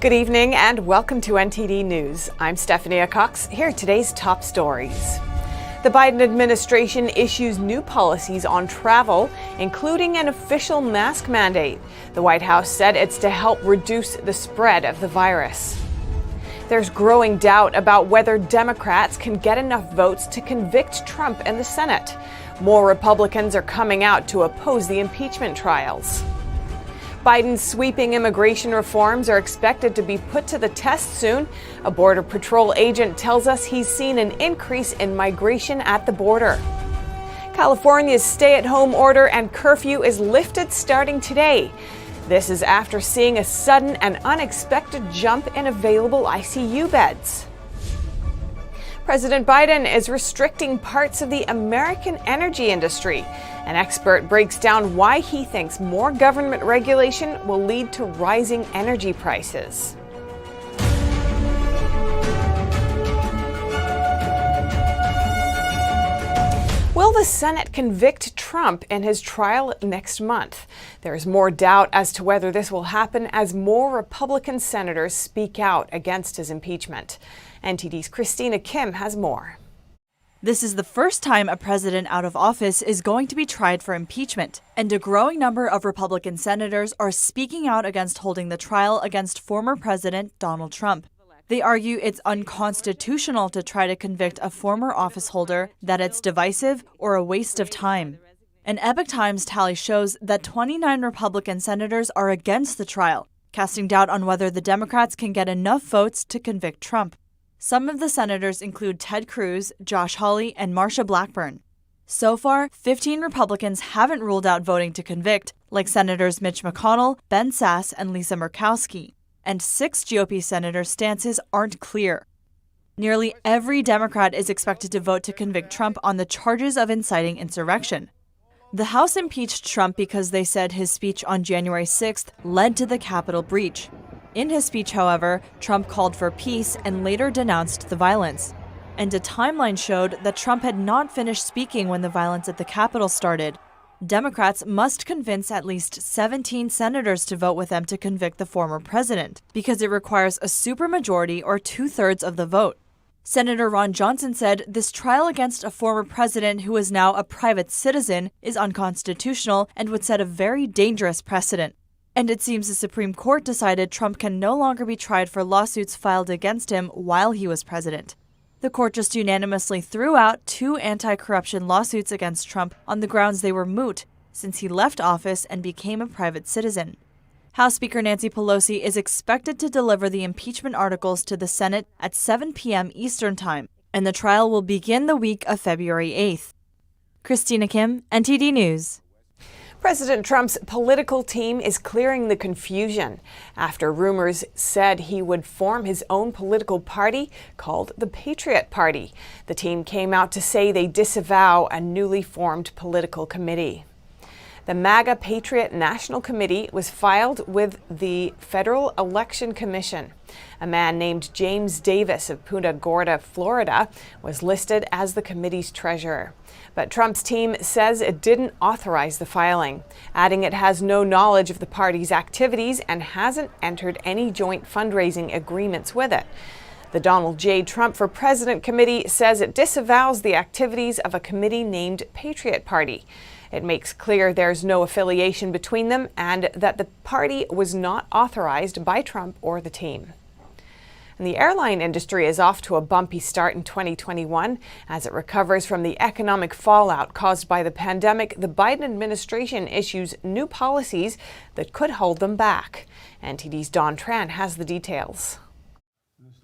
Good evening and welcome to NTD News. I'm Stephanie Cox. Here are today's top stories. The Biden administration issues new policies on travel, including an official mask mandate. The White House said it's to help reduce the spread of the virus. There's growing doubt about whether Democrats can get enough votes to convict Trump in the Senate. More Republicans are coming out to oppose the impeachment trials. Biden's sweeping immigration reforms are expected to be put to the test soon. A Border Patrol agent tells us he's seen an increase in migration at the border. California's stay-at-home order and curfew is lifted starting today. This is after seeing a sudden and unexpected jump in available ICU beds. President Biden is restricting parts of the American energy industry. An expert breaks down why he thinks more government regulation will lead to rising energy prices. Will the Senate convict Trump in his trial next month? There is more doubt as to whether this will happen as more Republican senators speak out against his impeachment. NTD's Christina Kim has more. This is the first time a president out of office is going to be tried for impeachment, and a growing number of Republican senators are speaking out against holding the trial against former President Donald Trump. They argue it's unconstitutional to try to convict a former office holder, that it's divisive or a waste of time. An Epoch Times tally shows that 29 Republican senators are against the trial, casting doubt on whether the Democrats can get enough votes to convict Trump. Some of the senators include Ted Cruz, Josh Hawley, and Marsha Blackburn. So far, 15 Republicans haven't ruled out voting to convict, like Senators Mitch McConnell, Ben Sasse, and Lisa Murkowski. And 6 GOP senators' stances aren't clear. Nearly every Democrat is expected to vote to convict Trump on the charges of inciting insurrection. The House impeached Trump because they said his speech on January 6th led to the Capitol breach. In his speech, however, Trump called for peace and later denounced the violence. And a timeline showed that Trump had not finished speaking when the violence at the Capitol started. Democrats must convince at least 17 senators to vote with them to convict the former president, because it requires a supermajority or 2/3 of the vote. Senator Ron Johnson said this trial against a former president who is now a private citizen is unconstitutional and would set a very dangerous precedent. And it seems the Supreme Court decided Trump can no longer be tried for lawsuits filed against him while he was president. The court just unanimously threw out 2 anti-corruption lawsuits against Trump on the grounds they were moot, since he left office and became a private citizen. House Speaker Nancy Pelosi is expected to deliver the impeachment articles to the Senate at 7 p.m. Eastern Time, and the trial will begin the week of February 8th. Christina Kim, NTD News. President Trump's political team is clearing the confusion after rumors said he would form his own political party called the Patriot Party. The team came out to say they disavow a newly formed political committee. The Maga Patriot National Committee was filed with the Federal Election Commission. A man named James Davis of Punta Gorda, Florida, was listed as the committee's treasurer. But Trump's team says it didn't authorize the filing, adding it has no knowledge of the party's activities and hasn't entered any joint fundraising agreements with it. The Donald J. Trump for President Committee says it disavows the activities of a committee named Patriot Party. It makes clear there's no affiliation between them and that the party was not authorized by Trump or the team. And the airline industry is off to a bumpy start in 2021. As it recovers from the economic fallout caused by the pandemic, the Biden administration issues new policies that could hold them back. NTD's Don Tran has the details.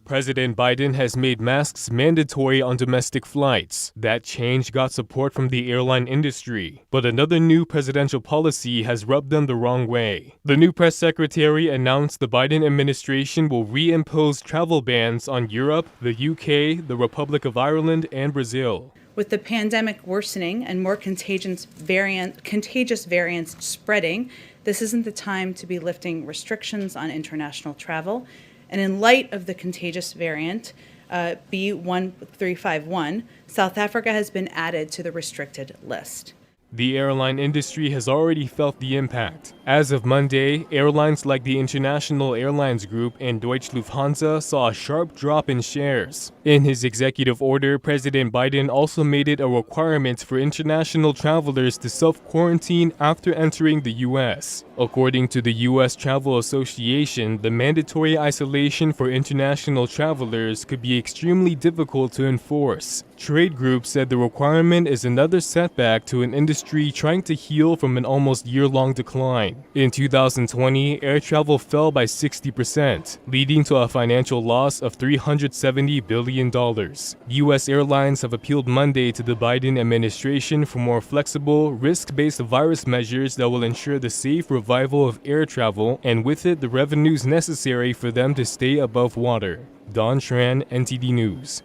President Biden has made masks mandatory on domestic flights. That change got support from the airline industry. But another new presidential policy has rubbed them the wrong way. The new press secretary announced the Biden administration will reimpose travel bans on Europe, the UK, the Republic of Ireland, and Brazil. With the pandemic worsening and more contagious variants spreading, this isn't the time to be lifting restrictions on international travel. And in light of the contagious variant, B1351, South Africa has been added to the restricted list. The airline industry has already felt the impact. As of Monday, airlines like the International Airlines Group and Deutsche Lufthansa saw a sharp drop in shares. In his executive order, President Biden also made it a requirement for international travelers to self-quarantine after entering the U.S. According to the U.S. Travel Association, the mandatory isolation for international travelers could be extremely difficult to enforce. Trade groups said the requirement is another setback to an industry trying to heal from an almost year-long decline. In 2020, air travel fell by 60%, leading to a financial loss of $370 billion. U.S. airlines have appealed Monday to the Biden administration for more flexible, risk-based virus measures that will ensure the safe revival of air travel, and with it the revenues necessary for them to stay above water. Don Schran, NTD News.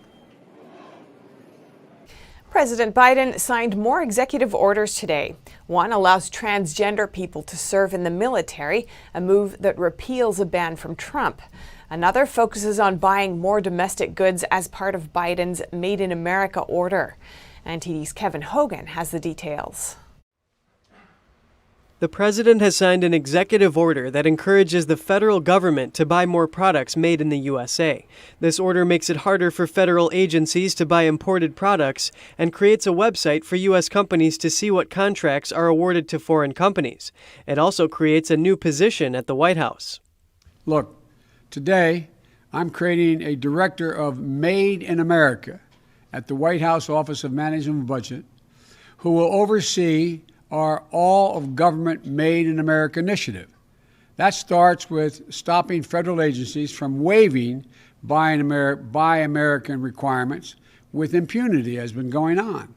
President Biden signed more executive orders today. One allows transgender people to serve in the military, a move that repeals a ban from Trump. Another focuses on buying more domestic goods as part of Biden's Made in America order. NTD's Kevin Hogan has the details. The president has signed an executive order that encourages the federal government to buy more products made in the USA. This order makes it harder for federal agencies to buy imported products and creates a website for U.S. companies to see what contracts are awarded to foreign companies. It also creates a new position at the White House. Look, today I'm creating a director of Made in America at the White House Office of Management and Budget, who will oversee our All of Government Made in America initiative. That starts with stopping federal agencies from waiving Buy American requirements with impunity, as has been going on.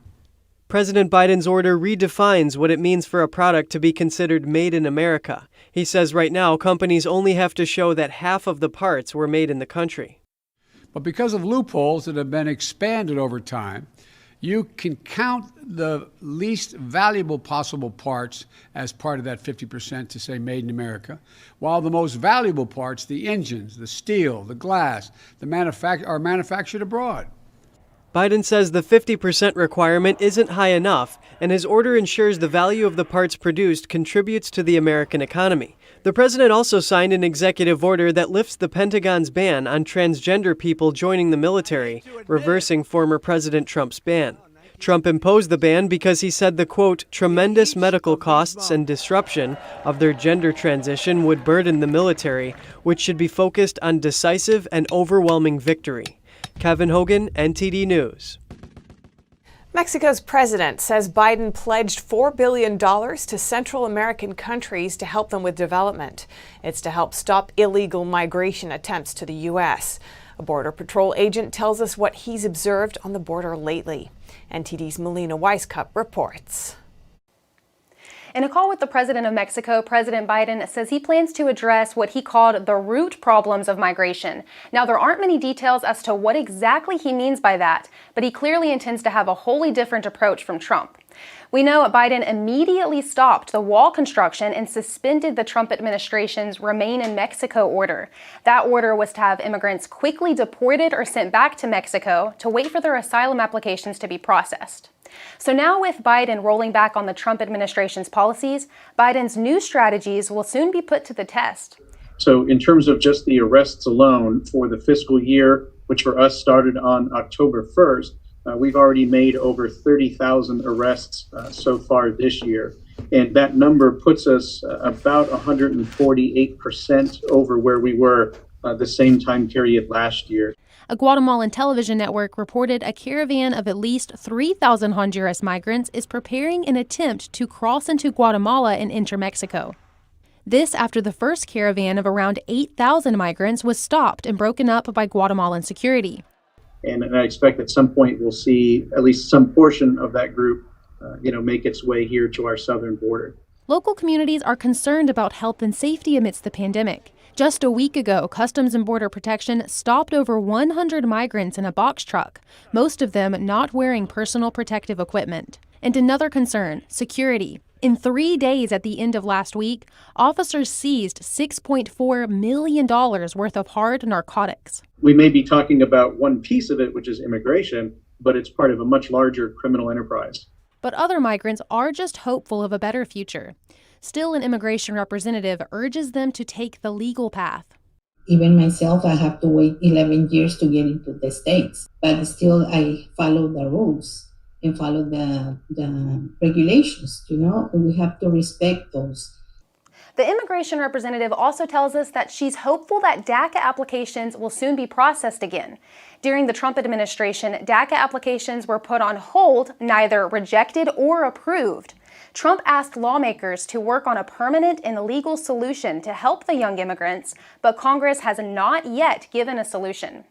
President Biden's order redefines what it means for a product to be considered made in America. He says right now companies only have to show that half of the parts were made in the country. But because of loopholes that have been expanded over time, you can count the least valuable possible parts as part of that 50% to say made in America, while the most valuable parts, the engines, the steel, the glass, are manufactured abroad. Biden says the 50% requirement isn't high enough, and his order ensures the value of the parts produced contributes to the American economy. The president also signed an executive order that lifts the Pentagon's ban on transgender people joining the military, reversing former President Trump's ban. Trump imposed the ban because he said the, quote, tremendous medical costs and disruption of their gender transition would burden the military, which should be focused on decisive and overwhelming victory. Kevin Hogan, NTD News. Mexico's president says Biden pledged $4 billion to Central American countries to help them with development. It's to help stop illegal migration attempts to the U.S. A Border Patrol agent tells us what he's observed on the border lately. NTD's Melina Weiskup reports. In a call with the president of Mexico, President Biden says he plans to address what he called the root problems of migration. Now, there aren't many details as to what exactly he means by that, but he clearly intends to have a wholly different approach from Trump. We know Biden immediately stopped the wall construction and suspended the Trump administration's Remain in Mexico order. That order was to have immigrants quickly deported or sent back to Mexico to wait for their asylum applications to be processed. So now with Biden rolling back on the Trump administration's policies, Biden's new strategies will soon be put to the test. So in terms of just the arrests alone for the fiscal year, which for us started on October 1st, we've already made over 30,000 arrests so far this year. And that number puts us about 148% over where we were the same time period last year. A Guatemalan television network reported a caravan of at least 3,000 Honduras migrants is preparing an attempt to cross into Guatemala and enter Mexico. This after the first caravan of around 8,000 migrants was stopped and broken up by Guatemalan security. And I expect at some point we'll see at least some portion of that group, make its way here to our southern border. Local communities are concerned about health and safety amidst the pandemic. Just a week ago, Customs and Border Protection stopped over 100 migrants in a box truck, most of them not wearing personal protective equipment. And another concern, security. In 3 days at the end of last week, officers seized $6.4 million worth of hard narcotics. We may be talking about one piece of it, which is immigration, but it's part of a much larger criminal enterprise. but other migrants are just hopeful of a better future. Still, an immigration representative urges them to take the legal path. Even myself, I have to wait 11 years to get into the States, but still I follow the rules and follow the regulations, we have to respect those. The immigration representative also tells us that she's hopeful that DACA applications will soon be processed again. During the Trump administration, DACA applications were put on hold, neither rejected or approved. Trump asked lawmakers to work on a permanent and legal solution to help the young immigrants, but Congress has not yet given a solution.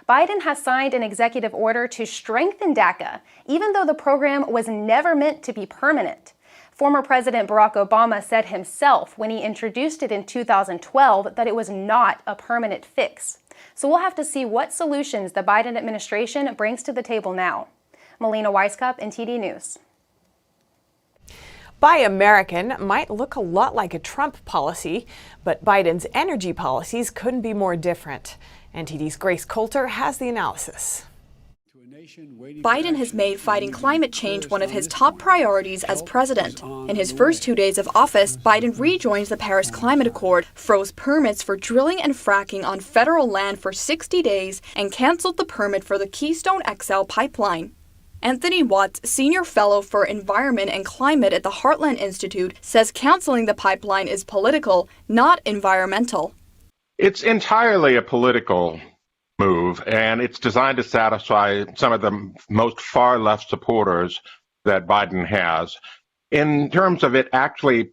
Biden has signed an executive order to strengthen DACA, even though the program was never meant to be permanent. Former President Barack Obama said himself when he introduced it in 2012 that it was not a permanent fix. So we'll have to see what solutions the Biden administration brings to the table now. Melina Weisskopf, NTD News. Buy American might look a lot like a Trump policy, but Biden's energy policies couldn't be more different. NTD's Grace Coulter has the analysis. Biden has made fighting climate change one of his top priorities as president. In his first 2 days of office, Biden rejoined the Paris Climate Accord, froze permits for drilling and fracking on federal land for 60 days, and canceled the permit for the Keystone XL pipeline. Anthony Watts, senior fellow for environment and climate at the Heartland Institute, says canceling the pipeline is political, not environmental. It's entirely a political move, and it's designed to satisfy some of the most far-left supporters that Biden has. In terms of it actually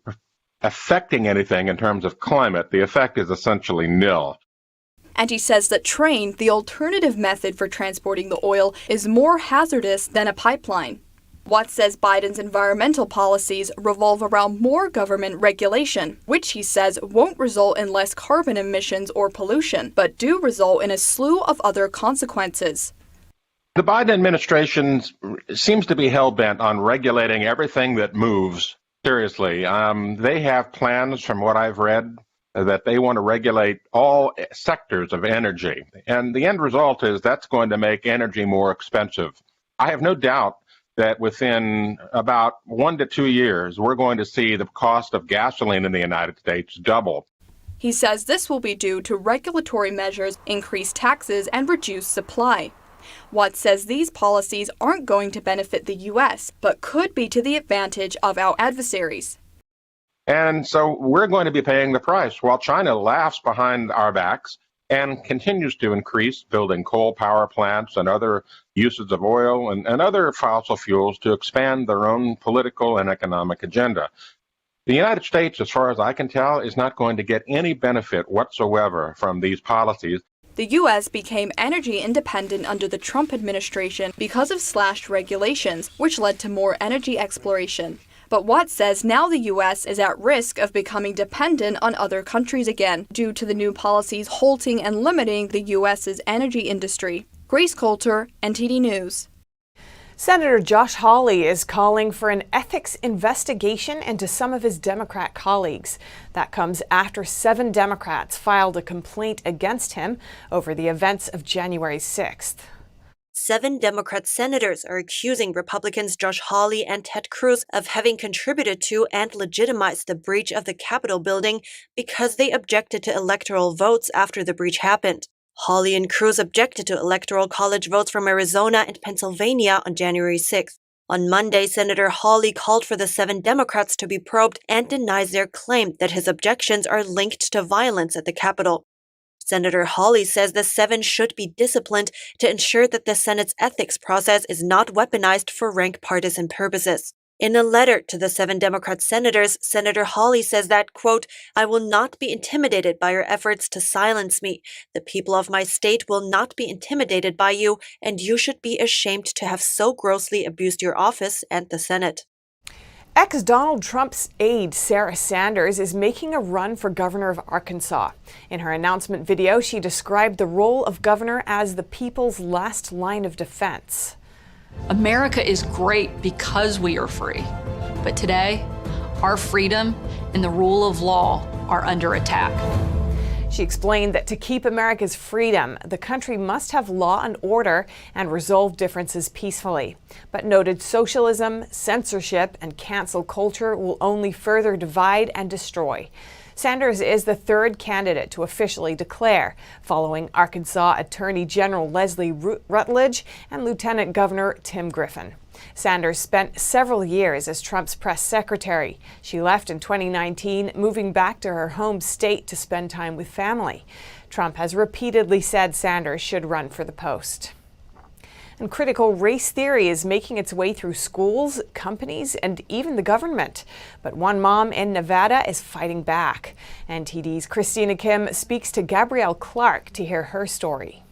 affecting anything in terms of climate, the effect is essentially nil. And he says that train, the alternative method for transporting the oil, is more hazardous than a pipeline. Watts says Biden's environmental policies revolve around more government regulation, which he says won't result in less carbon emissions or pollution, but do result in a slew of other consequences. The Biden administration seems to be hell-bent on regulating everything that moves. Seriously, they have plans, from what I've read, that they want to regulate all sectors of energy. And the end result is that's going to make energy more expensive. I have no doubt that within about 1 to 2 years, we're going to see the cost of gasoline in the United States double. He says this will be due to regulatory measures, increased taxes, and reduced supply. Watts says these policies aren't going to benefit the U.S., but could be to the advantage of our adversaries. And so we're going to be paying the price while China laughs behind our backs and continues to increase building coal power plants and other uses of oil and other fossil fuels to expand their own political and economic agenda. The United States, as far as I can tell, is not going to get any benefit whatsoever from these policies. The U.S. became energy independent under the Trump administration because of slashed regulations, which led to more energy exploration. But Watts says now the U.S. is at risk of becoming dependent on other countries again due to the new policies halting and limiting the U.S.'s energy industry. Grace Coulter, NTD News. Senator Josh Hawley is calling for an ethics investigation into some of his Democrat colleagues. That comes after 7 Democrats filed a complaint against him over the events of January 6th. 7 Democrat senators are accusing Republicans Josh Hawley and Ted Cruz of having contributed to and legitimized the breach of the Capitol building because they objected to electoral votes after the breach happened. Hawley and Cruz objected to Electoral College votes from Arizona and Pennsylvania on January 6th. On Monday, Senator Hawley called for the 7 Democrats to be probed and denies their claim that his objections are linked to violence at the Capitol. Senator Hawley says the 7 should be disciplined to ensure that the Senate's ethics process is not weaponized for rank partisan purposes. In a letter to the 7 Democrat senators, Senator Hawley says that, quote, "I will not be intimidated by your efforts to silence me. The people of my state will not be intimidated by you, and you should be ashamed to have so grossly abused your office and the Senate." Ex-Donald Trump's aide, Sarah Sanders, is making a run for governor of Arkansas. In her announcement video, she described the role of governor as the people's last line of defense. America is great because we are free. But today, our freedom and the rule of law are under attack. She explained that to keep America's freedom, the country must have law and order and resolve differences peacefully, but noted socialism, censorship, and cancel culture will only further divide and destroy. Sanders is the third candidate to officially declare, following Arkansas Attorney General Leslie Rutledge and Lieutenant Governor Tim Griffin. Sanders spent several years as Trump's press secretary. She left in 2019, moving back to her home state to spend time with family. Trump has repeatedly said Sanders should run for the post. And critical race theory is making its way through schools, companies, and even the government. But one mom in Nevada is fighting back. NTD's Christina Kim speaks to Gabrielle Clark to hear her story.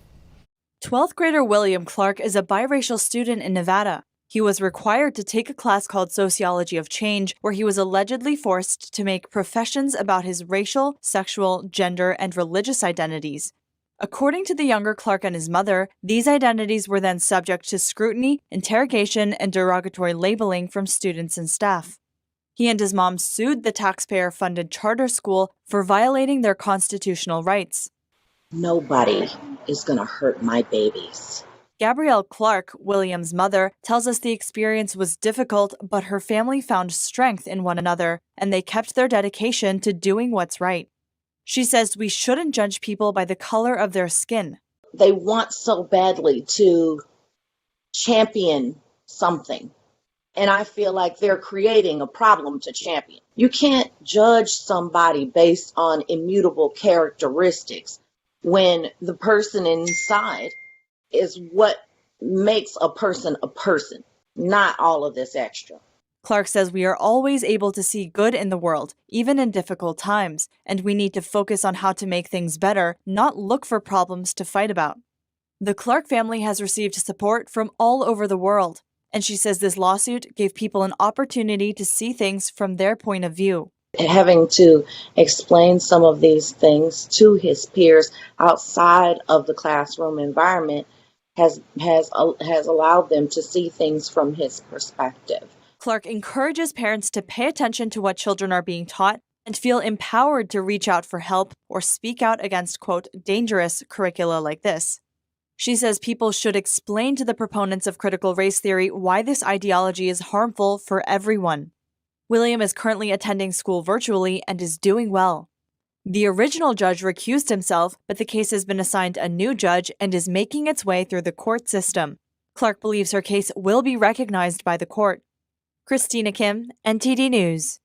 12th grader William Clark is a biracial student in Nevada. He was required to take a class called Sociology of Change, where he was allegedly forced to make professions about his racial, sexual, gender, and religious identities. According to the younger Clark and his mother, these identities were then subject to scrutiny, interrogation, and derogatory labeling from students and staff. He and his mom sued the taxpayer-funded charter school for violating their constitutional rights. Nobody is going to hurt my babies. Gabrielle Clark, William's mother, tells us the experience was difficult, but her family found strength in one another, and they kept their dedication to doing what's right. She says we shouldn't judge people by the color of their skin. They want so badly to champion something, and I feel like they're creating a problem to champion. You can't judge somebody based on immutable characteristics when the person inside is what makes a person, not all of this extra. Clark says we are always able to see good in the world, even in difficult times, and we need to focus on how to make things better, not look for problems to fight about. The Clark family has received support from all over the world, and she says this lawsuit gave people an opportunity to see things from their point of view. Having to explain some of these things to his peers outside of the classroom environment has allowed them to see things from his perspective. Clark encourages parents to pay attention to what children are being taught and feel empowered to reach out for help or speak out against, quote, dangerous curricula like this. She says people should explain to the proponents of critical race theory why this ideology is harmful for everyone. William is currently attending school virtually and is doing well. The original judge recused himself, but the case has been assigned a new judge and is making its way through the court system. Clark believes her case will be recognized by the court. Christina Kim, NTD News.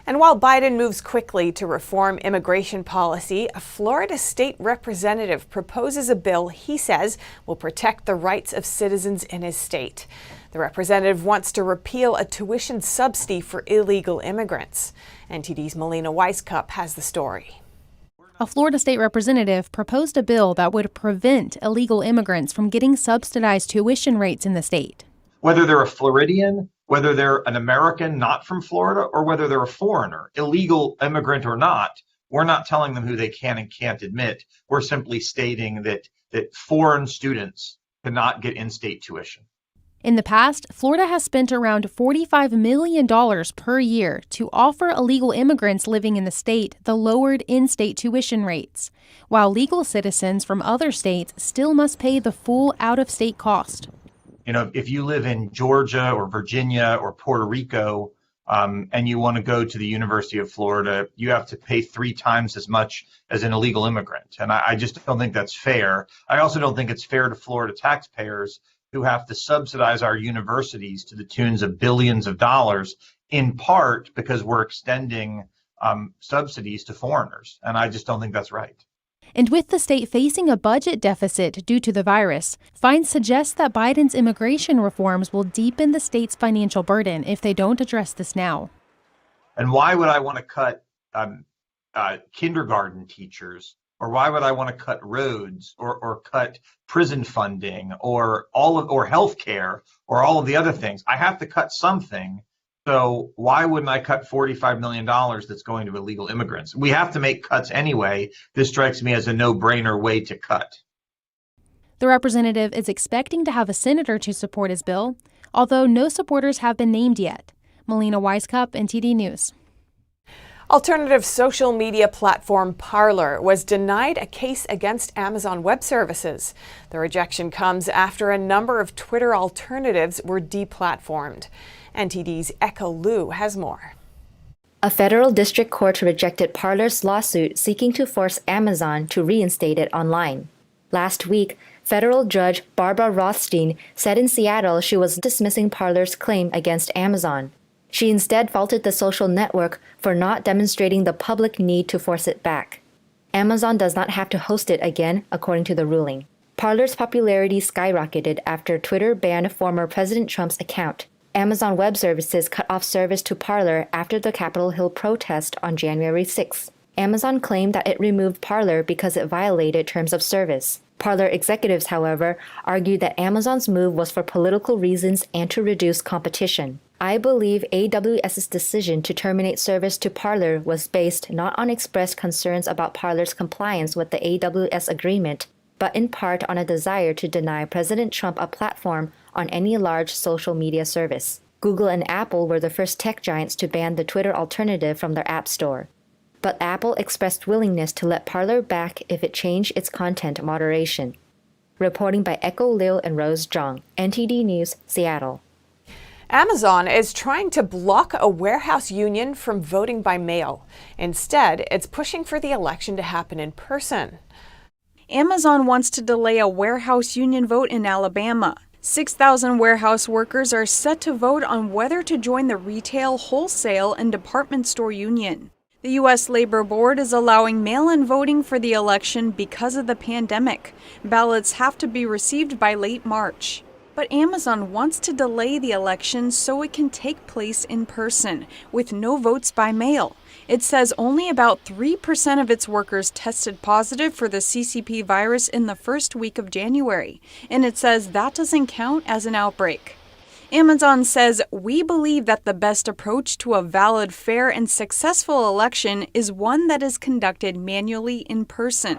And while Biden moves quickly to reform immigration policy, a Florida state representative proposes a bill he says will protect the rights of citizens in his state. The representative wants to repeal a tuition subsidy for illegal immigrants. NTD's Melina Weiskup has the story. A Florida state representative proposed a bill that would prevent illegal immigrants from getting subsidized tuition rates in the state. Whether they're a Floridian, whether they're an American not from Florida, or whether they're a foreigner, illegal immigrant or not, we're not telling them who they can and can't admit. We're simply stating that foreign students cannot get in-state tuition. In the past, Florida has spent around $45 million per year to offer illegal immigrants living in the state the lowered in-state tuition rates, while legal citizens from other states still must pay the full out-of-state cost. You know, if you live in Georgia or Virginia or Puerto Rico and you want to go to the University of Florida, you have to pay 3 times as much as an illegal immigrant. And I just don't think that's fair. I also don't think it's fair to Florida taxpayers who have to subsidize our universities to the tunes of billions of dollars, in part because we're extending subsidies to foreigners. And I just don't think that's right. And with the state facing a budget deficit due to the virus, Fine suggests that Biden's immigration reforms will deepen the state's financial burden if they don't address this now. And why would I want to cut kindergarten teachers? Or why would I want to cut roads or cut prison funding or health care or all of the other things? I have to cut something. So why wouldn't I cut $45 million that's going to illegal immigrants? We have to make cuts anyway. This strikes me as a no-brainer way to cut. The representative is expecting to have a senator to support his bill, although no supporters have been named yet. Melina Weiskup, NTD News. Alternative social media platform Parler was denied a case against Amazon Web Services. The rejection comes after a number of Twitter alternatives were deplatformed. NTD's Echo Liu has more. A federal district court rejected Parler's lawsuit seeking to force Amazon to reinstate it online. Last week, federal judge Barbara Rothstein said in Seattle she was dismissing Parler's claim against Amazon. She instead faulted the social network for not demonstrating the public need to force it back. Amazon does not have to host it again, according to the ruling. Parler's popularity skyrocketed after Twitter banned former President Trump's account. Amazon Web Services cut off service to Parler after the Capitol Hill protest on January 6. Amazon claimed that it removed Parler because it violated terms of service. Parler executives, however, argued that Amazon's move was for political reasons and to reduce competition. I believe AWS's decision to terminate service to Parler was based not on expressed concerns about Parler's compliance with the AWS agreement, but in part on a desire to deny President Trump a platform on any large social media service. Google and Apple were the first tech giants to ban the Twitter alternative from their App Store. But Apple expressed willingness to let Parler back if it changed its content moderation. Reporting by Echo Liu and Rose Zhang, NTD News, Seattle. Amazon is trying to block a warehouse union from voting by mail. Instead, it's pushing for the election to happen in person. Amazon wants to delay a warehouse union vote in Alabama. 6,000 warehouse workers are set to vote on whether to join the retail, wholesale, and department store union. The U.S. Labor Board is allowing mail-in voting for the election because of the pandemic. Ballots have to be received by late March. But Amazon wants to delay the election so it can take place in person, with no votes by mail. It says only about 3% of its workers tested positive for the CCP virus in the first week of January, and it says that doesn't count as an outbreak. Amazon says, "We believe that the best approach to a valid, fair, and successful election is one that is conducted manually in person."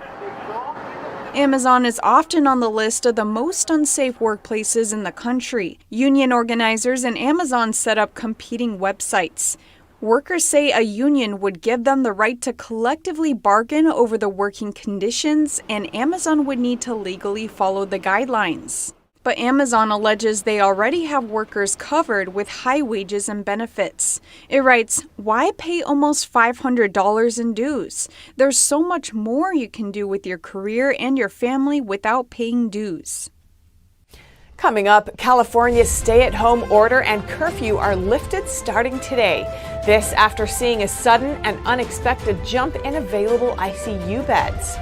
Amazon is often on the list of the most unsafe workplaces in the country. Union organizers and Amazon set up competing websites. Workers say a union would give them the right to collectively bargain over the working conditions, and Amazon would need to legally follow the guidelines. But Amazon alleges they already have workers covered with high wages and benefits. It writes, "Why pay almost $500 in dues? There's so much more you can do with your career and your family without paying dues." Coming up, California's stay-at-home order and curfew are lifted starting today. This after seeing a sudden and unexpected jump in available ICU beds.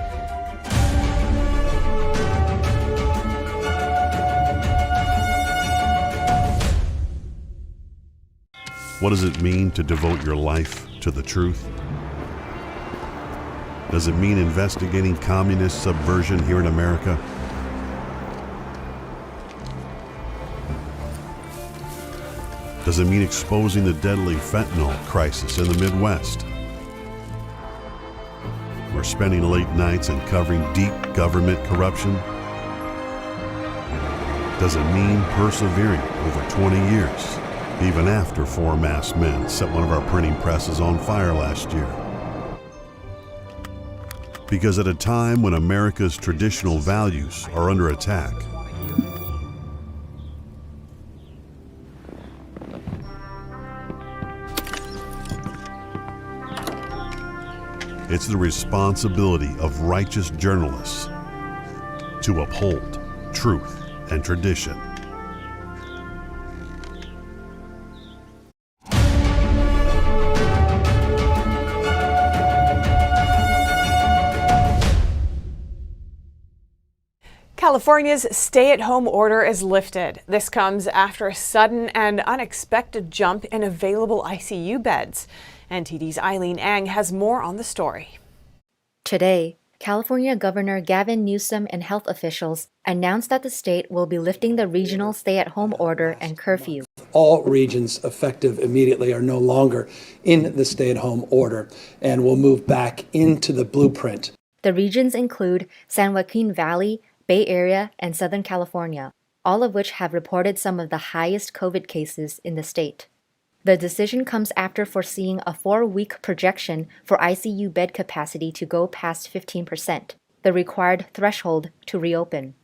What does it mean to devote your life to the truth? Does it mean investigating communist subversion here in America? Does it mean exposing the deadly fentanyl crisis in the Midwest? We're spending late nights uncovering deep government corruption? Does it mean persevering over 20 years? Even after 4 masked men set one of our printing presses on fire last year. Because at a time when America's traditional values are under attack, it's the responsibility of righteous journalists to uphold truth and tradition. California's stay-at-home order is lifted. This comes after a sudden and unexpected jump in available ICU beds. NTD's Eileen Ang has more on the story. Today, California Governor Gavin Newsom and health officials announced that the state will be lifting the regional stay-at-home order and curfew. All regions effective immediately are no longer in the stay-at-home order and will move back into the blueprint. The regions include San Joaquin Valley, Bay Area, and Southern California, all of which have reported some of the highest COVID cases in the state. The decision comes after foreseeing a 4-week projection for ICU bed capacity to go past 15%, the required threshold to reopen.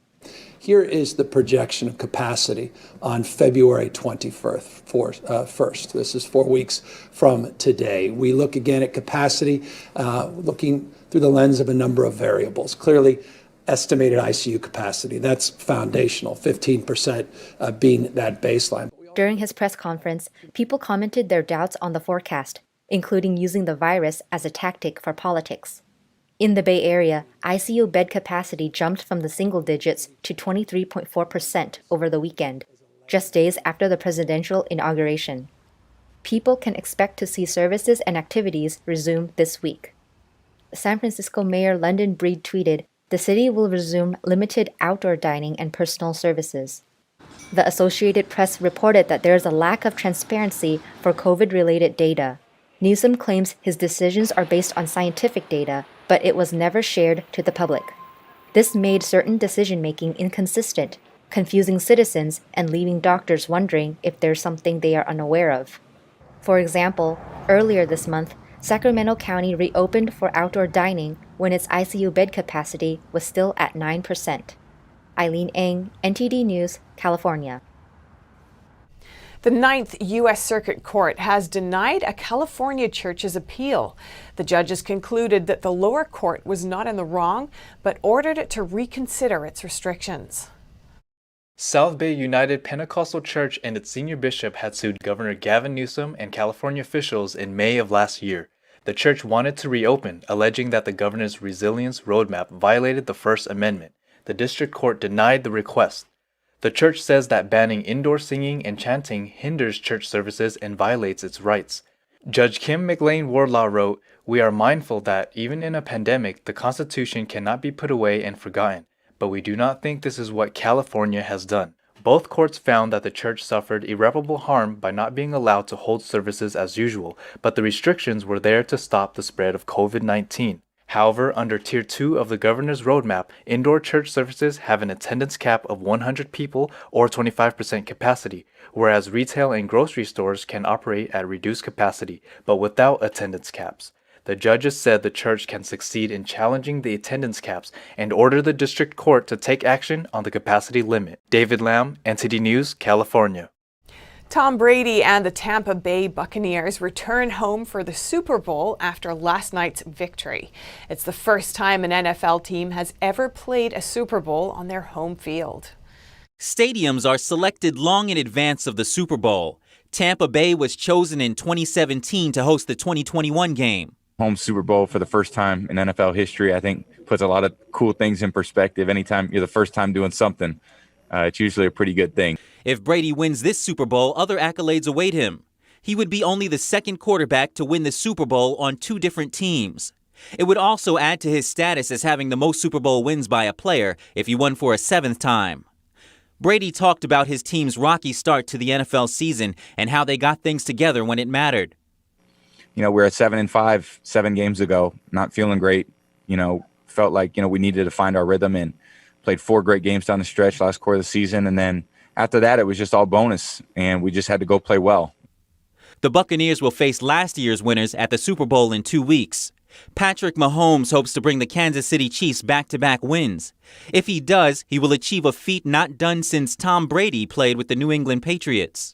Here is the projection of capacity on February 21st. This is 4 weeks from today. We look again at capacity, looking through the lens of a number of variables. Clearly, estimated ICU capacity, that's foundational, 15% being that baseline. During his press conference, people commented their doubts on the forecast, including using the virus as a tactic for politics. In the Bay Area, ICU bed capacity jumped from the single digits to 23.4% over the weekend, just days after the presidential inauguration. People can expect to see services and activities resume this week. San Francisco Mayor London Breed tweeted, "The city will resume limited outdoor dining and personal services." The Associated Press reported that there is a lack of transparency for COVID-related data. Newsom claims his decisions are based on scientific data, but it was never shared to the public. This made certain decision-making inconsistent, confusing citizens and leaving doctors wondering if there's something they are unaware of. For example, earlier this month, Sacramento County reopened for outdoor dining when its ICU bed capacity was still at 9%. Eileen Ng, NTD News, California. The Ninth U.S. Circuit Court has denied a California church's appeal. The judges concluded that the lower court was not in the wrong, but ordered it to reconsider its restrictions. South Bay United Pentecostal Church and its senior bishop had sued Governor Gavin Newsom and California officials in May of last year. The church wanted to reopen, alleging that the governor's resilience roadmap violated the First Amendment. The district court denied the request. The church says that banning indoor singing and chanting hinders church services and violates its rights. Judge Kim McLean Wardlaw wrote, "We are mindful that, even in a pandemic, the Constitution cannot be put away and forgotten, but we do not think this is what California has done." Both courts found that the church suffered irreparable harm by not being allowed to hold services as usual, but the restrictions were there to stop the spread of COVID-19. However, under Tier 2 of the governor's roadmap, indoor church services have an attendance cap of 100 people or 25% capacity, whereas retail and grocery stores can operate at reduced capacity, but without attendance caps. The judges said the church can succeed in challenging the attendance caps and order the district court to take action on the capacity limit. David Lamb, NTD News, California. Tom Brady and the Tampa Bay Buccaneers return home for the Super Bowl after last night's victory. It's the first time an NFL team has ever played a Super Bowl on their home field. Stadiums are selected long in advance of the Super Bowl. Tampa Bay was chosen in 2017 to host the 2021 game. Home Super Bowl for the first time in NFL history, I think, puts a lot of cool things in perspective. Anytime you're the first time doing something, it's usually a pretty good thing. If Brady wins this Super Bowl, other accolades await him. He would be only the second quarterback to win the Super Bowl on 2 different teams. It would also add to his status as having the most Super Bowl wins by a player if he won for a 7th time. Brady talked about his team's rocky start to the NFL season and how they got things together when it mattered. We're at 7-5, 7 games ago, not feeling great. Felt like, we needed to find our rhythm and played 4 great games down the stretch last quarter of the season. And then after that, it was just all bonus, and we just had to go play well. The Buccaneers will face last year's winners at the Super Bowl in 2 weeks. Patrick Mahomes hopes to bring the Kansas City Chiefs back-to-back wins. If he does, he will achieve a feat not done since Tom Brady played with the New England Patriots.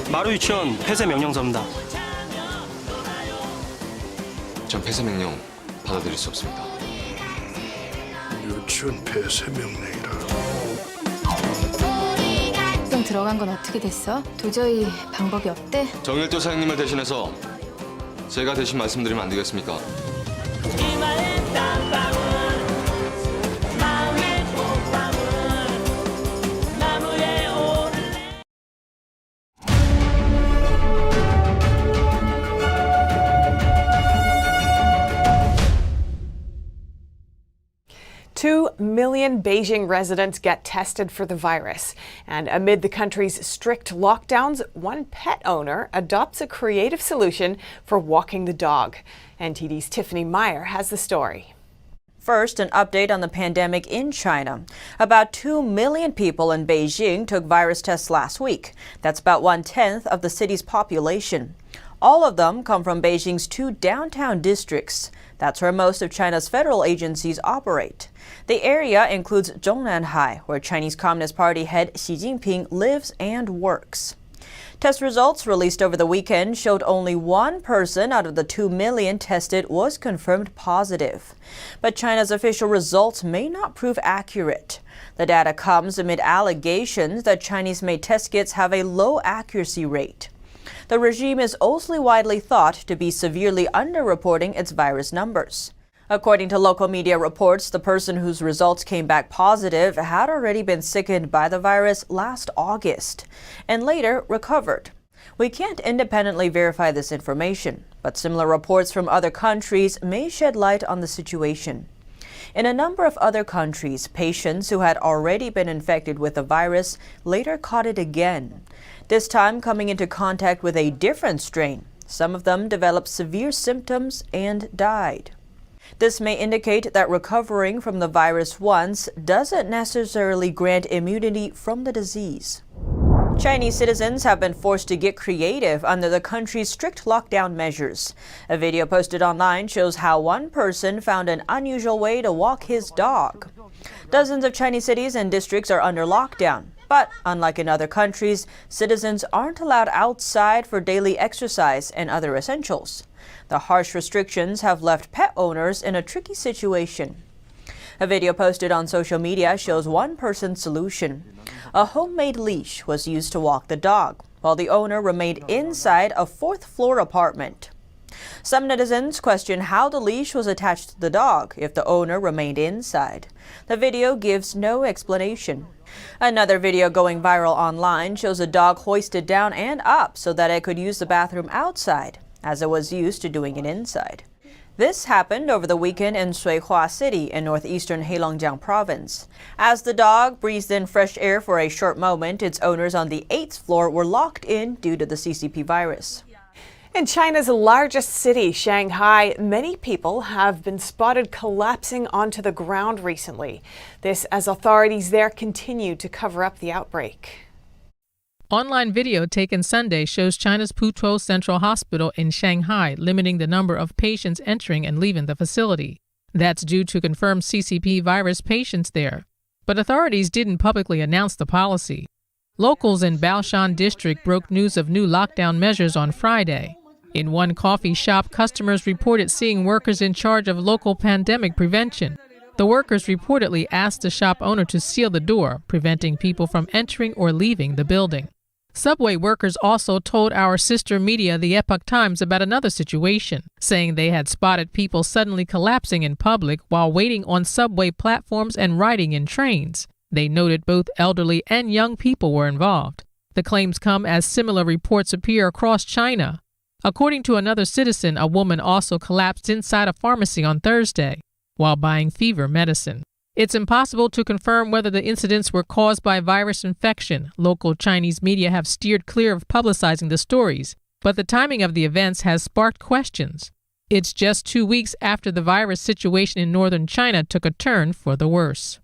마루 유치원 폐쇄 명령서입니다. 전 폐쇄 명령 받아들일 수 없습니다. 유치원 폐쇄 명령이라. 좀 들어간 건 어떻게 됐어? 도저히 방법이 없대? 정일도 사장님을 대신해서 제가 대신 말씀드리면 안 되겠습니까? 2 million Beijing residents get tested for the virus. And amid the country's strict lockdowns, one pet owner adopts a creative solution for walking the dog. NTD's Tiffany Meyer has the story. First, an update on the pandemic in China. About 2 million people in Beijing took virus tests last week. That's about 1/10 of the city's population. All of them come from Beijing's 2 downtown districts. That's where most of China's federal agencies operate. The area includes Zhongnanhai, where Chinese Communist Party head Xi Jinping lives and works. Test results released over the weekend showed only 1 person out of the 2 million tested was confirmed positive. But China's official results may not prove accurate. The data comes amid allegations that Chinese-made test kits have a low accuracy rate. The regime is also widely thought to be severely underreporting its virus numbers. According to local media reports, the person whose results came back positive had already been sickened by the virus last August and later recovered. We can't independently verify this information, but similar reports from other countries may shed light on the situation. In a number of other countries, patients who had already been infected with the virus later caught it again, this time coming into contact with a different strain. Some of them developed severe symptoms and died. This may indicate that recovering from the virus once doesn't necessarily grant immunity from the disease. Chinese citizens have been forced to get creative under the country's strict lockdown measures. A video posted online shows how one person found an unusual way to walk his dog. Dozens of Chinese cities and districts are under lockdown. But unlike in other countries, citizens aren't allowed outside for daily exercise and other essentials. The harsh restrictions have left pet owners in a tricky situation. A video posted on social media shows one person's solution. A homemade leash was used to walk the dog, while the owner remained inside a 4th-floor apartment. Some netizens question how the leash was attached to the dog if the owner remained inside. The video gives no explanation. Another video going viral online shows a dog hoisted down and up so that it could use the bathroom outside, as it was used to doing it inside. This happened over the weekend in Suihua City in northeastern Heilongjiang province. As the dog breathed in fresh air for a short moment, its owners on the 8th floor were locked in due to the CCP virus. In China's largest city, Shanghai, many people have been spotted collapsing onto the ground recently. This as authorities there continue to cover up the outbreak. Online video taken Sunday shows China's Putuo Central Hospital in Shanghai limiting the number of patients entering and leaving the facility. That's due to confirmed CCP virus patients there. But authorities didn't publicly announce the policy. Locals in Baoshan district broke news of new lockdown measures on Friday. In one coffee shop, customers reported seeing workers in charge of local pandemic prevention. The workers reportedly asked the shop owner to seal the door, preventing people from entering or leaving the building. Subway workers also told our sister media, the Epoch Times, about another situation, saying they had spotted people suddenly collapsing in public while waiting on subway platforms and riding in trains. They noted both elderly and young people were involved. The claims come as similar reports appear across China. According to another citizen, a woman also collapsed inside a pharmacy on Thursday while buying fever medicine. It's impossible to confirm whether the incidents were caused by virus infection. Local Chinese media have steered clear of publicizing the stories, but the timing of the events has sparked questions. It's just 2 weeks after the virus situation in northern China took a turn for the worse.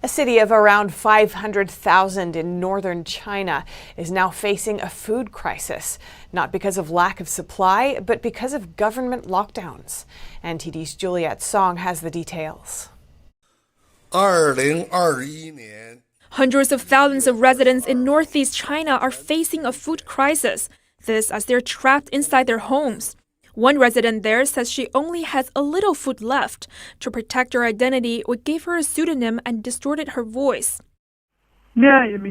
A city of around 500,000 in northern China is now facing a food crisis, not because of lack of supply, but because of government lockdowns. NTD's Juliet Song has the details. Hundreds of thousands of residents in northeast China are facing a food crisis. This as they're trapped inside their homes. One resident there says she only has a little food left. To protect her identity, we gave her a pseudonym and distorted her voice. I've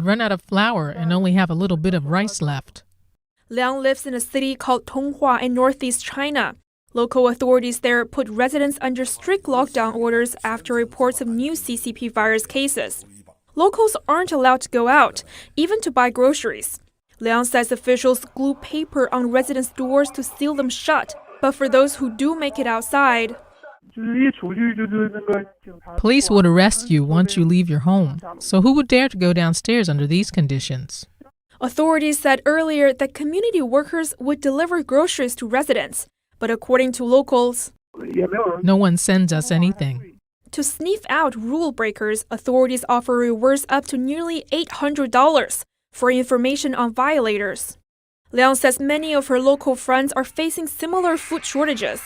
run out of flour and only have a little bit of rice left. Liang lives in a city called Tonghua in northeast China. Local authorities there put residents under strict lockdown orders after reports of new CCP virus cases. Locals aren't allowed to go out, even to buy groceries. Liang says officials glue paper on residents' doors to seal them shut, but for those who do make it outside, Police would arrest you once you leave your home. So who would dare to go downstairs under these conditions? Authorities said earlier that community workers would deliver groceries to residents. But according to locals, no one sends us anything. To sniff out rule breakers, authorities offer rewards up to nearly $800 for information on violators. Liang says many of her local friends are facing similar food shortages.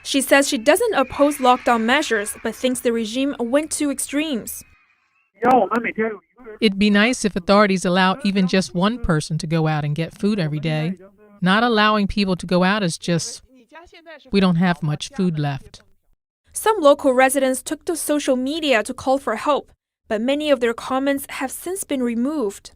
She says she doesn't oppose lockdown measures, but thinks the regime went to extremes. It'd be nice if authorities allow even just one person to go out and get food every day. Not allowing people to go out is just, we don't have much food left. Some local residents took to social media to call for help, but many of their comments have since been removed.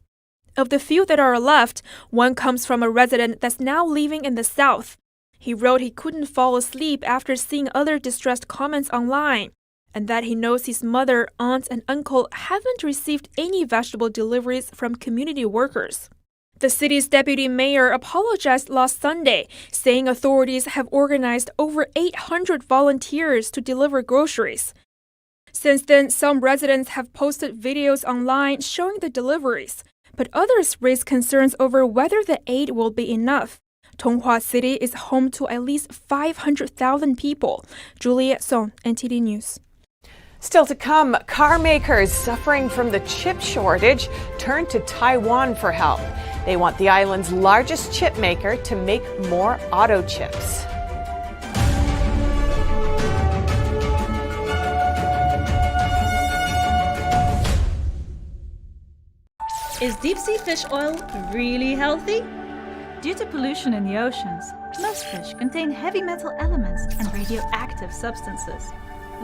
Of the few that are left, one comes from a resident that's now living in the south. He wrote he couldn't fall asleep after seeing other distressed comments online, and that he knows his mother, aunt, and uncle haven't received any vegetable deliveries from community workers. The city's deputy mayor apologized last Sunday, saying authorities have organized over 800 volunteers to deliver groceries. Since then, some residents have posted videos online showing the deliveries, but others raise concerns over whether the aid will be enough. Tonghua City is home to at least 500,000 people. Juliet Song, NTD News. Still to come, car makers suffering from the chip shortage turn to Taiwan for help. They want the island's largest chip maker to make more auto chips. Is deep-sea fish oil really healthy? Due to pollution in the oceans, most fish contain heavy metal elements and radioactive substances.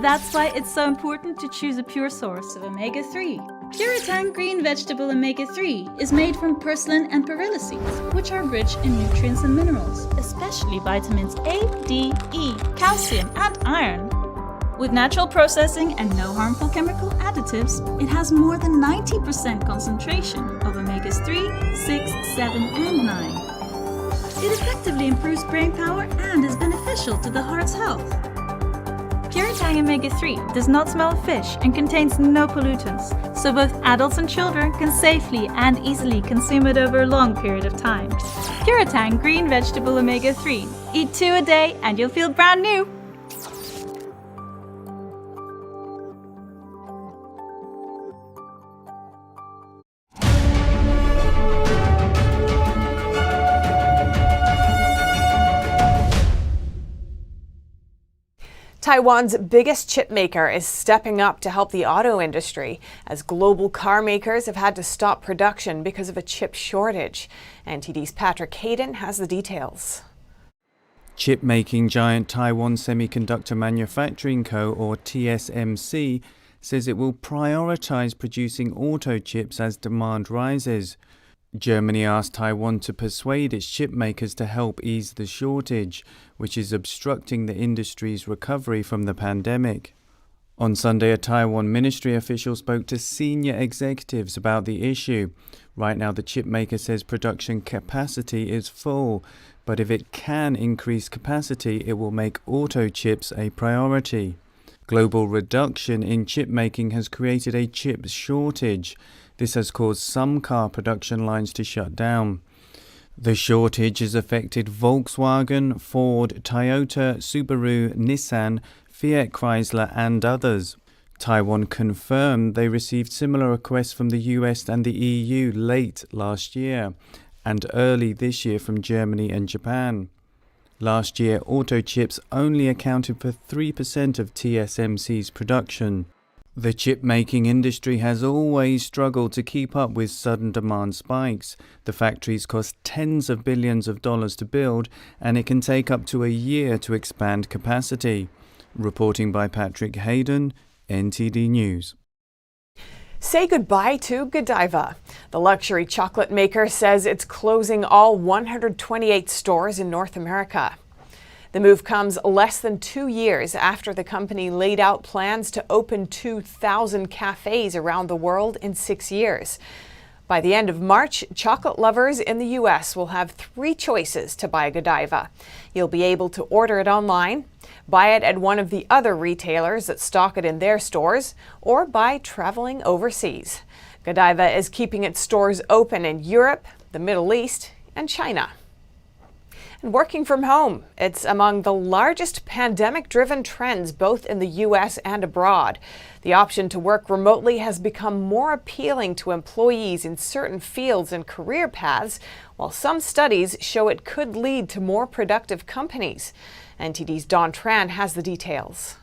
That's why it's so important to choose a pure source of omega-3. Puritan Green Vegetable Omega-3 is made from purslane and perilla seeds, which are rich in nutrients and minerals, especially vitamins A, D, E, calcium, and iron. With natural processing and no harmful chemical additives, it has more than 90% concentration of omegas 3, 6, 7, and 9. It effectively improves brain power and is beneficial to the heart's health. Puritan Omega-3 does not smell of fish and contains no pollutants, so both adults and children can safely and easily consume it over a long period of time. Puritan Green Vegetable Omega-3. Eat 2 a day and you'll feel brand new! Taiwan's biggest chip maker is stepping up to help the auto industry as global car makers have had to stop production because of a chip shortage. NTD's Patrick has the details. Chip-making giant Taiwan Semiconductor Manufacturing Co., or TSMC, says it will prioritize producing auto chips as demand rises. Germany asked Taiwan to persuade its chip makers to help ease the shortage, which is obstructing the industry's recovery from the pandemic. On Sunday, a Taiwan ministry official spoke to senior executives about the issue. Right now, the chip maker says production capacity is full, but if it can increase capacity, it will make auto chips a priority. Global reduction in chip making has created a chip shortage. This has caused some car production lines to shut down. The shortage has affected Volkswagen, Ford, Toyota, Subaru, Nissan, Fiat Chrysler and others. Taiwan confirmed they received similar requests from the US and the EU late last year and early this year from Germany and Japan. Last year, auto chips only accounted for 3% of TSMC's production. The chip-making industry has always struggled to keep up with sudden demand spikes. The factories cost tens of billions of dollars to build, and it can take up to a year to expand capacity. Reporting by Patrick Hayden, NTD News. Say goodbye to Godiva. The luxury chocolate maker says it's closing all 128 stores in North America. The move comes less than 2 years after the company laid out plans to open 2,000 cafes around the world in 6 years. By the end of March, chocolate lovers in the U.S. will have 3 choices to buy Godiva. You'll be able to order it online, buy it at one of the other retailers that stock it in their stores, or by traveling overseas. Godiva is keeping its stores open in Europe, the Middle East, and China. And working from home, it's among the largest pandemic-driven trends both in the U.S. and abroad. The option to work remotely has become more appealing to employees in certain fields and career paths, while some studies show it could lead to more productive companies. NTD's Don Tran has the details.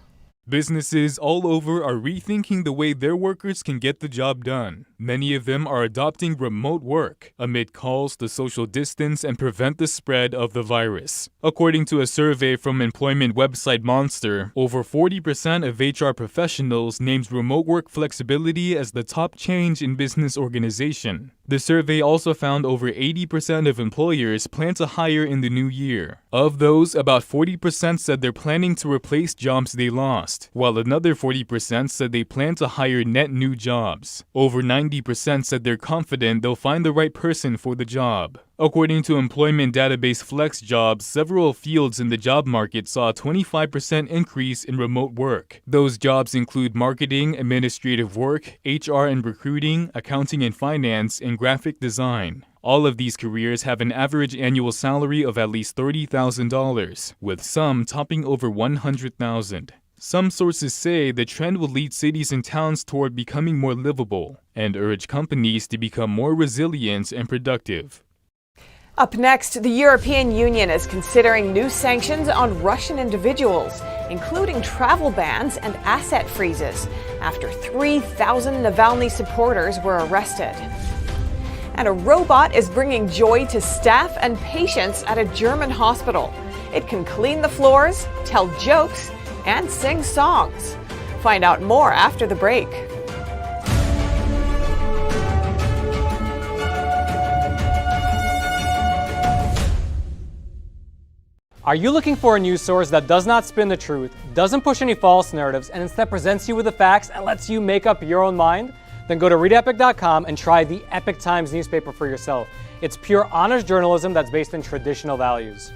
Businesses all over are rethinking the way their workers can get the job done. Many of them are adopting remote work amid calls to social distance and prevent the spread of the virus. According to a survey from employment website Monster, over 40% of HR professionals named remote work flexibility as the top change in business organization. The survey also found over 80% of employers plan to hire in the new year. Of those, about 40% said they're planning to replace jobs they lost, while another 40% said they plan to hire net new jobs. Over 90% said they're confident they'll find the right person for the job. According to employment database FlexJobs, several fields in the job market saw a 25% increase in remote work. Those jobs include marketing, administrative work, HR and recruiting, accounting and finance, and graphic design. All of these careers have an average annual salary of at least $30,000, with some topping over $100,000. Some sources say the trend will lead cities and towns toward becoming more livable and urge companies to become more resilient and productive. Up next, the European Union is considering new sanctions on Russian individuals, including travel bans and asset freezes, after 3,000 Navalny supporters were arrested. And a robot is bringing joy to staff and patients at a German hospital. It can clean the floors, tell jokes, and sing songs. Find out more after the break. Are you looking for a news source that does not spin the truth, doesn't push any false narratives, and instead presents you with the facts and lets you make up your own mind? Then go to readepic.com and try the Epic Times newspaper for yourself. It's pure honest journalism that's based in traditional values.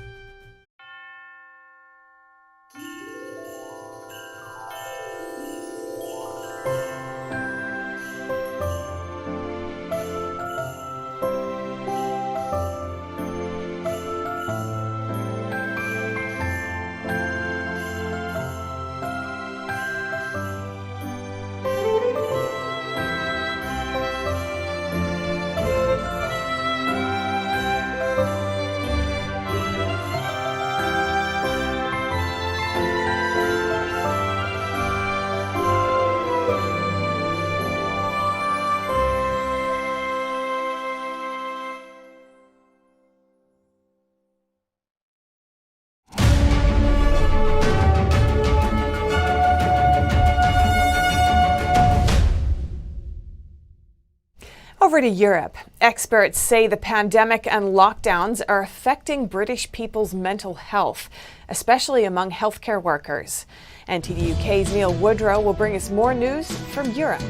Over to Europe. Experts say the pandemic and lockdowns are affecting British people's mental health, especially among healthcare workers. NTD UK's Neil Woodrow will bring us more news from Europe.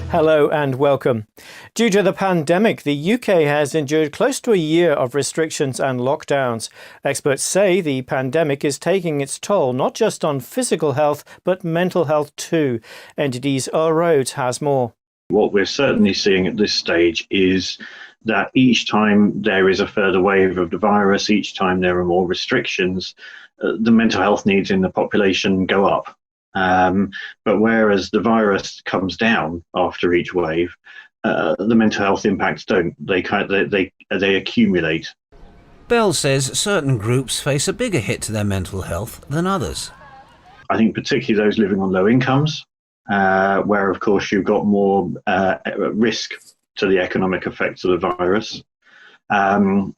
Hello and welcome. Due to the pandemic, the UK has endured close to a year of restrictions and lockdowns. Experts say the pandemic is taking its toll not just on physical health, but mental health too. NTD's Earl Rhodes has more. What we're certainly seeing at this stage is that each time there is a further wave of the virus, each time there are more restrictions, the mental health needs in the population go up. But whereas the virus comes down after each wave, the mental health impacts don't. They accumulate. Bell says certain groups face a bigger hit to their mental health than others. I think particularly those living on low incomes where, of course, you've got more risk to the economic effects of the virus.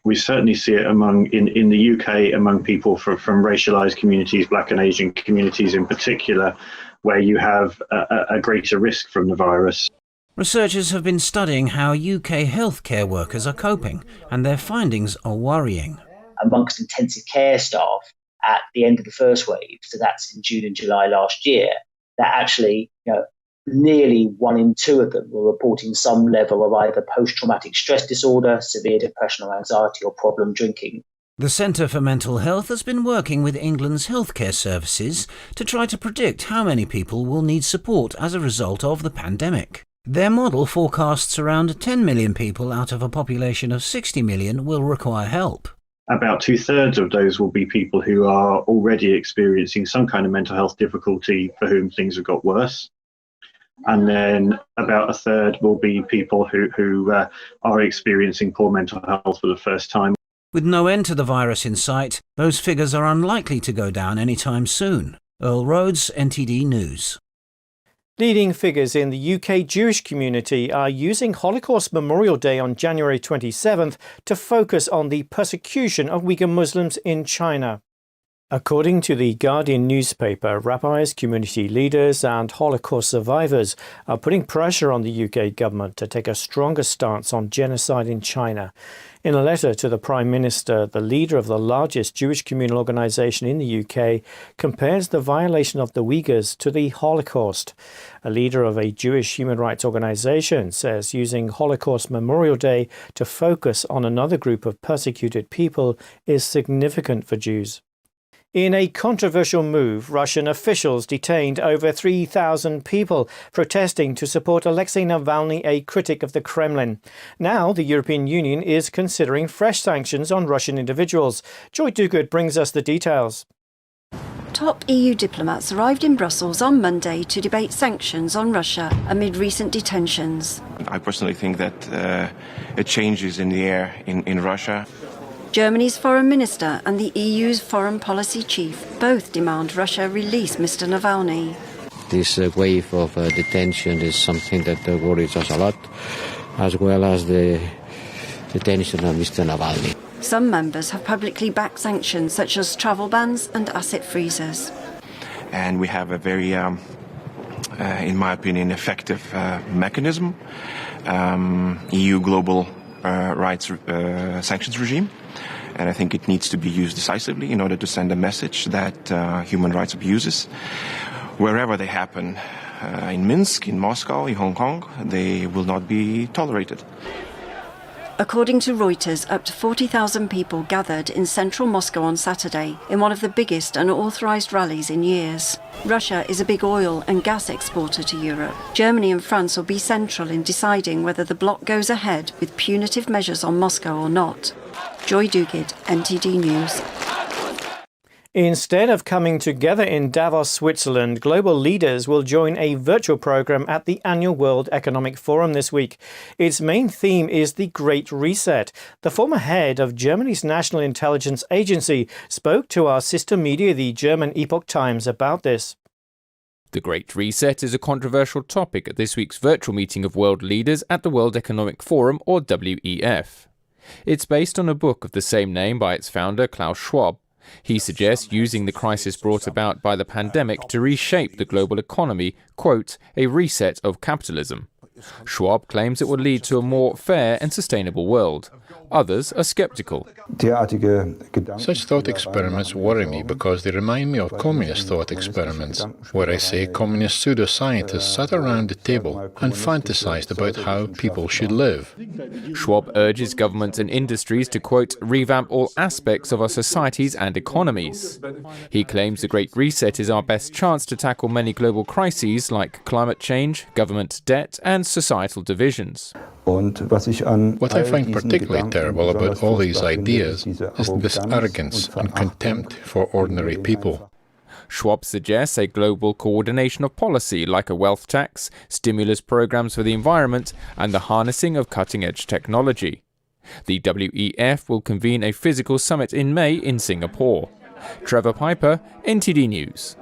We certainly see it in the UK among people from racialized communities, Black and Asian communities in particular, where you have a greater risk from the virus. Researchers have been studying how UK healthcare workers are coping, and their findings are worrying. Amongst intensive care staff at the end of the first wave, so that's in June and July last year, that actually, nearly 1 in 2 of them were reporting some level of either post-traumatic stress disorder, severe depression or anxiety, or problem drinking. The Centre for Mental Health has been working with England's healthcare services to try to predict how many people will need support as a result of the pandemic. Their model forecasts around 10 million people out of a population of 60 million will require help. About 2/3 of those will be people who are already experiencing some kind of mental health difficulty for whom things have got worse. And then about 1/3 will be people who are experiencing poor mental health for the first time. With no end to the virus in sight, those figures are unlikely to go down anytime soon. Earl Rhodes, NTD News. Leading figures in the UK Jewish community are using Holocaust Memorial Day on January 27th to focus on the persecution of Uyghur Muslims in China. According to the Guardian newspaper, rabbis, community leaders and Holocaust survivors are putting pressure on the UK government to take a stronger stance on genocide in China. In a letter to the Prime Minister, the leader of the largest Jewish communal organisation in the UK compares the violation of the Uyghurs to the Holocaust. A leader of a Jewish human rights organisation says using Holocaust Memorial Day to focus on another group of persecuted people is significant for Jews. In a controversial move, Russian officials detained over 3,000 people protesting to support Alexei Navalny, a critic of the Kremlin. Now, the European Union is considering fresh sanctions on Russian individuals. Joy Duguid brings us the details. Top EU diplomats arrived in Brussels on Monday to debate sanctions on Russia amid recent detentions. I personally think that a change is in the air in Russia. Germany's foreign minister and the EU's foreign policy chief both demand Russia release Mr. Navalny. This wave of detention is something that worries us a lot, as well as the detention of Mr. Navalny. Some members have publicly backed sanctions such as travel bans and asset freezes. And we have a very, in my opinion, effective mechanism, EU global rights sanctions regime. And I think it needs to be used decisively in order to send a message that human rights abuses, wherever they happen, in Minsk, in Moscow, in Hong Kong, they will not be tolerated. According to Reuters, up to 40,000 people gathered in central Moscow on Saturday in one of the biggest unauthorized rallies in years. Russia is a big oil and gas exporter to Europe. Germany and France will be central in deciding whether the bloc goes ahead with punitive measures on Moscow or not. Joy Duguid, NTD News. Instead of coming together in Davos, Switzerland, global leaders will join a virtual program at the annual World Economic Forum this week. Its main theme is the Great Reset. The former head of Germany's National Intelligence Agency spoke to our sister media, the German Epoch Times, about this. The Great Reset is a controversial topic at this week's virtual meeting of world leaders at the World Economic Forum, or WEF. It's based on a book of the same name by its founder, Klaus Schwab. He suggests using the crisis brought about by the pandemic to reshape the global economy, quote, a reset of capitalism. Schwab claims it will lead to a more fair and sustainable world. Others are skeptical. Such thought experiments worry me because they remind me of communist thought experiments, where I say communist pseudoscientists sat around the table and fantasized about how people should live. Schwab urges governments and industries to, quote, revamp all aspects of our societies and economies. He claims the Great Reset is our best chance to tackle many global crises like climate change, government debt, and societal divisions. What I find particularly terrible about all these ideas is this arrogance and contempt for ordinary people. Schwab suggests a global coordination of policy like a wealth tax, stimulus programs for the environment, and the harnessing of cutting-edge technology. The WEF will convene a physical summit in May in Singapore. Trevor Piper, NTD News.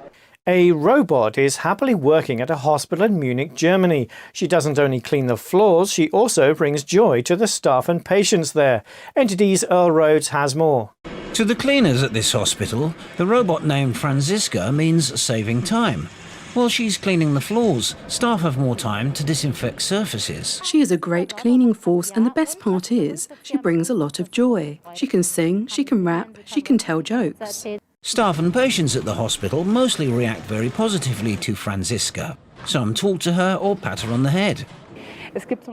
A robot is happily working at a hospital in Munich, Germany. She doesn't only clean the floors, she also brings joy to the staff and patients there. NTD's Earl Rhodes has more. To the cleaners at this hospital, the robot named Franziska means saving time. While she's cleaning the floors, staff have more time to disinfect surfaces. She is a great cleaning force, and the best part is she brings a lot of joy. She can sing, she can rap, she can tell jokes. Staff and patients at the hospital mostly react very positively to Franziska. Some talk to her or pat her on the head.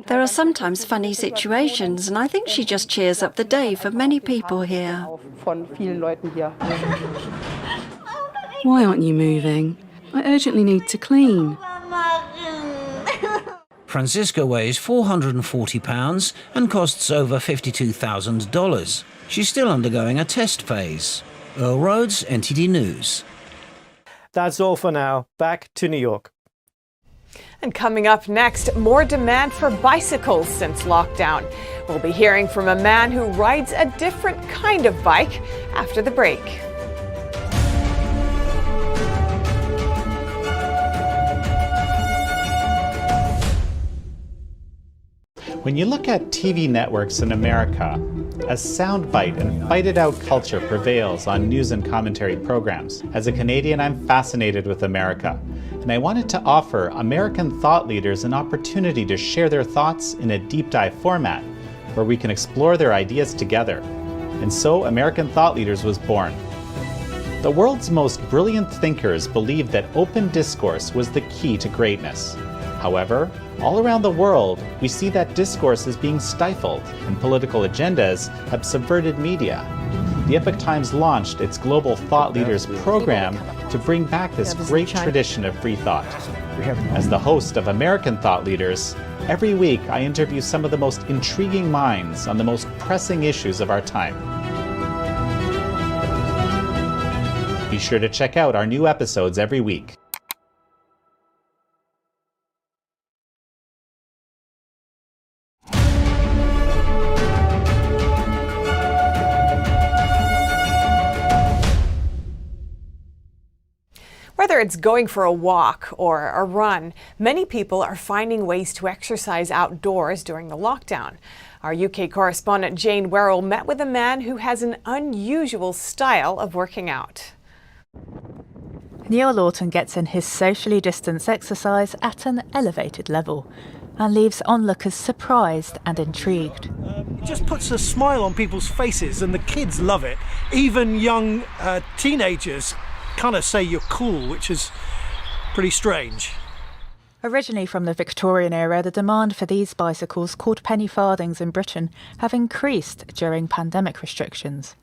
There are sometimes funny situations, and I think she just cheers up the day for many people here. Why aren't you moving? I urgently need to clean. Franziska weighs 440 pounds and costs over $52,000. She's still undergoing a test phase. Earl Rhodes, NTD News. That's all for now. Back to New York. And coming up next, more demand for bicycles since lockdown. We'll be hearing from a man who rides a different kind of bike after the break. When you look at TV networks in America, a soundbite and fight-it-out culture prevails on news and commentary programs. As a Canadian, I'm fascinated with America, and I wanted to offer American thought leaders an opportunity to share their thoughts in a deep dive format, where we can explore their ideas together. And so American Thought Leaders was born. The world's most brilliant thinkers believed that open discourse was the key to greatness. However, all around the world, we see that discourse is being stifled and political agendas have subverted media. The Epoch Times launched its Global Thought Leaders program to bring back this great tradition of free thought. As the host of American Thought Leaders, every week I interview some of the most intriguing minds on the most pressing issues of our time. Be sure to check out our new episodes every week. Whether it's going for a walk or a run, many people are finding ways to exercise outdoors during the lockdown. Our UK correspondent Jane Werrell met with a man who has an unusual style of working out. Neil Lawton gets in his socially distanced exercise at an elevated level and leaves onlookers surprised and intrigued. It just puts a smile on people's faces, and the kids love it. Even young teenagers kind of say you're cool, which is pretty strange. Originally from the Victorian era, the demand for these bicycles, called penny farthings in Britain, have increased during pandemic restrictions.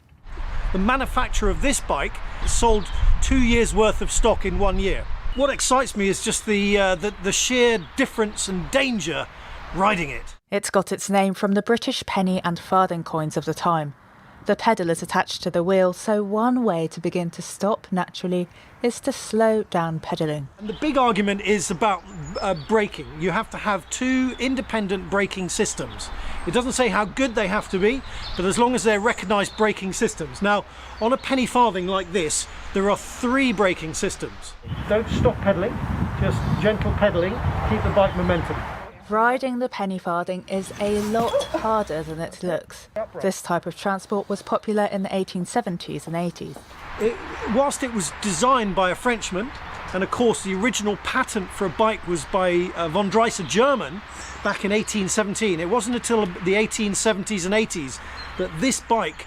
The manufacturer of this bike sold 2 years' worth of stock in 1 year. What excites me is just the sheer difference and danger riding it. It's got its name from the British penny and farthing coins of the time. The pedal is attached to the wheel, so one way to begin to stop naturally is to slow down pedalling. And the big argument is about braking. You have to have two independent braking systems. It doesn't say how good they have to be, but as long as they're recognised braking systems. Now, on a penny farthing like this, there are 3 braking systems. Don't stop pedalling, just gentle pedalling, keep the bike momentum. Riding the penny farthing is a lot harder than it looks. This type of transport was popular in the 1870s and 80s. Whilst it was designed by a Frenchman, and of course the original patent for a bike was by von Dries, a German, back in 1817, it wasn't until the 1870s and 80s that this bike,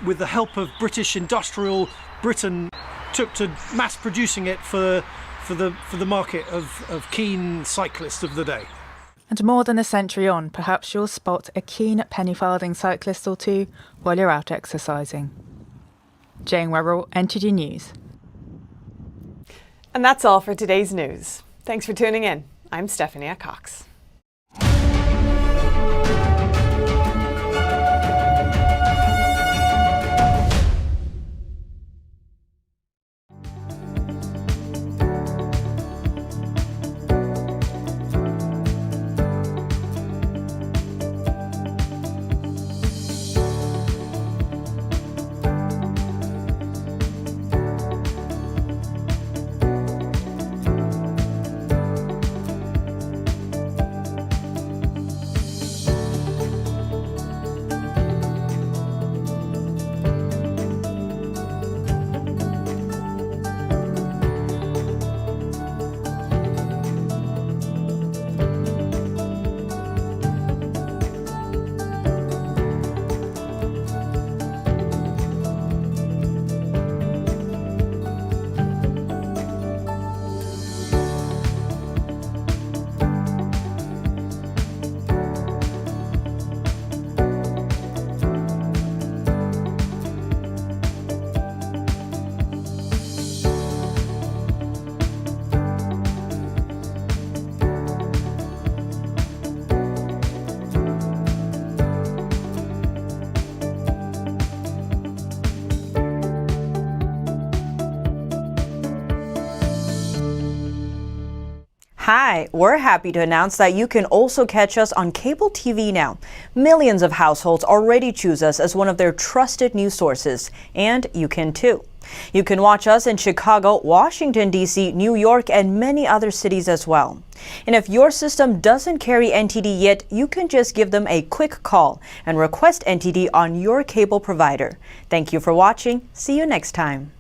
with the help of British industrial Britain, took to mass producing it for the market of keen cyclists of the day. And more than a century on, perhaps you'll spot a keen penny farthing cyclist or two while you're out exercising. Jane Werrell, NTD News. And that's all for today's news. Thanks for tuning in. I'm Stephanie Cox. Hi, we're happy to announce that you can also catch us on cable TV now. Millions of households already choose us as one of their trusted news sources, and you can too. You can watch us in Chicago, Washington, D.C., New York, and many other cities as well. And if your system doesn't carry NTD yet, you can just give them a quick call and request NTD on your cable provider. Thank you for watching. See you next time.